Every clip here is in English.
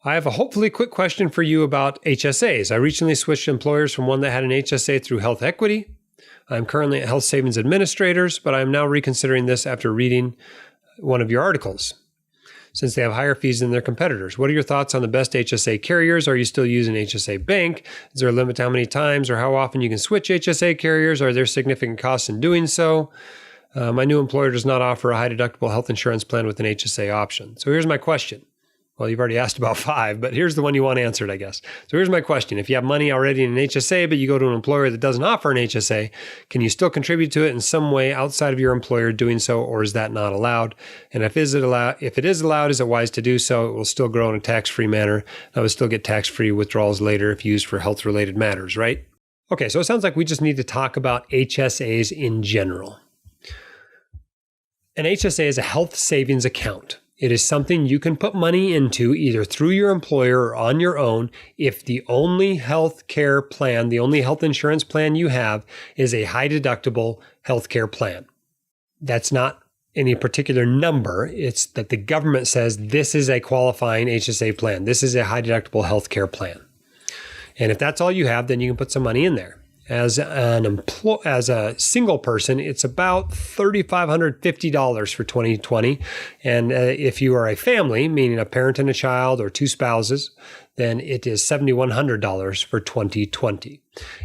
I have a hopefully quick question for you about HSAs. I recently switched employers from one that had an HSA through Health Equity. I'm currently at Health Savings Administrators, but I'm now reconsidering this after reading one of your articles, since they have higher fees than their competitors. What are your thoughts on the best HSA carriers? Are you still using HSA Bank? Is there a limit to how many times or how often you can switch HSA carriers? Are there significant costs in doing so? My new employer does not offer a high deductible health insurance plan with an HSA option. So here's my question. Well, you've already asked about 5, but here's the one you want answered, I guess. So here's my question. If you have money already in an HSA, but you go to an employer that doesn't offer an HSA, can you still contribute to it in some way outside of your employer doing so, or is that not allowed? And if it is allowed, is it wise to do so? It will still grow in a tax-free manner. I would still get tax-free withdrawals later if used for health-related matters, right? Okay, so it sounds like we just need to talk about HSAs in general. An HSA is a health savings account. It is something you can put money into either through your employer or on your own if the only health care plan, the only health insurance plan you have is a high deductible health care plan. That's not any particular number. It's that the government says this is a qualifying HSA plan. This is a high deductible health care plan. And if that's all you have, then you can put some money in there. As a single person, it's about $3,550 for 2020. And if you are a family, meaning a parent and a child or 2 spouses, then it is $7,100 for 2020.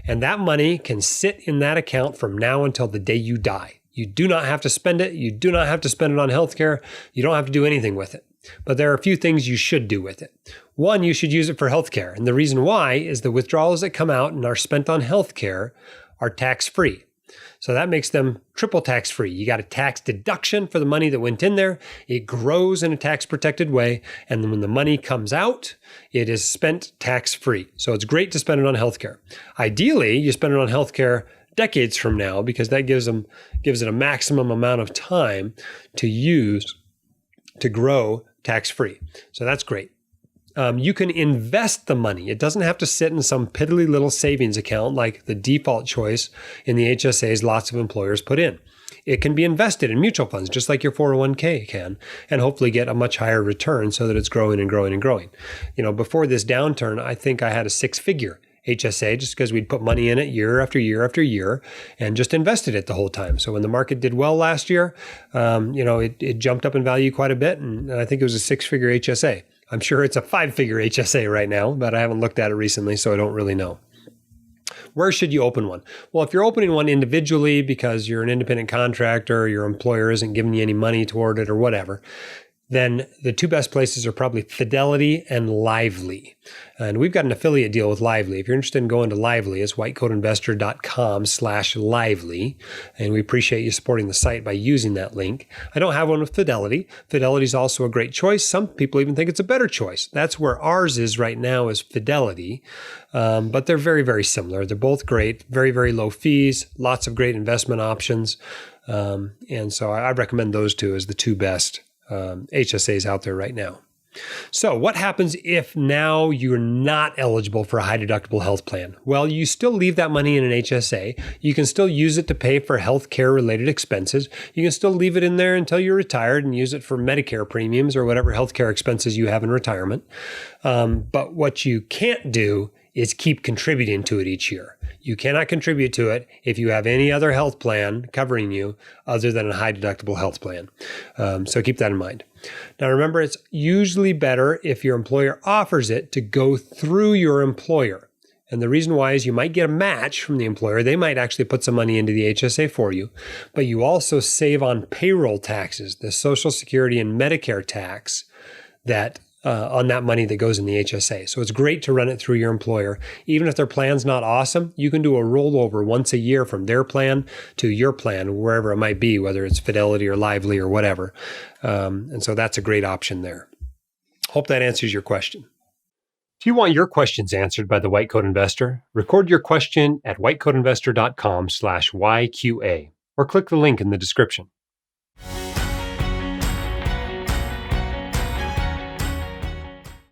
And that money can sit in that account from now until the day you die. You do not have to spend it. You do not have to spend it on healthcare. You don't have to do anything with it. But there are a few things you should do with it. One, you should use it for healthcare. And the reason why is the withdrawals that come out and are spent on healthcare are tax-free. So that makes them triple tax-free. You got a tax deduction for the money that went in there. It grows in a tax-protected way. And then when the money comes out, it is spent tax-free. So it's great to spend it on healthcare. Ideally, you spend it on healthcare decades from now because that gives it a maximum amount of time to use to grow tax-free. So that's great. You can invest the money. It doesn't have to sit in some piddly little savings account like the default choice in the HSAs lots of employers put in. It can be invested in mutual funds, just like your 401k can, and hopefully get a much higher return so that it's growing and growing and growing. Before this downturn, I think I had a 6-figure HSA just because we'd put money in it year after year after year and just invested it the whole time. So when the market did well last year, it jumped up in value quite a bit. And I think it was a 6-figure HSA. I'm sure it's a 5-figure HSA right now, but I haven't looked at it recently, so I don't really know. Where should you open one? Well, if you're opening one individually because you're an independent contractor, your employer isn't giving you any money toward it or whatever, then the 2 best places are probably Fidelity and Lively. And we've got an affiliate deal with Lively. If you're interested in going to Lively, it's whitecoatinvestor.com/lively. And we appreciate you supporting the site by using that link. I don't have one with Fidelity. Fidelity is also a great choice. Some people even think it's a better choice. That's where ours is right now is Fidelity. But they're very, very similar. They're both great, very, very low fees, lots of great investment options. And so I recommend those 2 as the 2 best HSAs out there right now. So what happens if now you're not eligible for a high deductible health plan? Well, you still leave that money in an HSA. You can still use it to pay for health care related expenses. You can still leave it in there until you're retired and use it for Medicare premiums or whatever health care expenses you have in retirement. But what you can't do is keep contributing to it each year. You cannot contribute to it if you have any other health plan covering you other than a high deductible health plan. So keep that in mind. Now remember, it's usually better if your employer offers it to go through your employer. And the reason why is you might get a match from the employer. They might actually put some money into the HSA for you, but you also save on payroll taxes, the Social Security and Medicare tax that on that money that goes in the HSA. So it's great to run it through your employer. Even if their plan's not awesome, you can do a rollover once a year from their plan to your plan, wherever it might be, whether it's Fidelity or Lively or whatever. And so that's a great option there. Hope that answers your question. If you want your questions answered by the White Coat Investor, record your question at whitecoatinvestor.com/YQA or click the link in the description.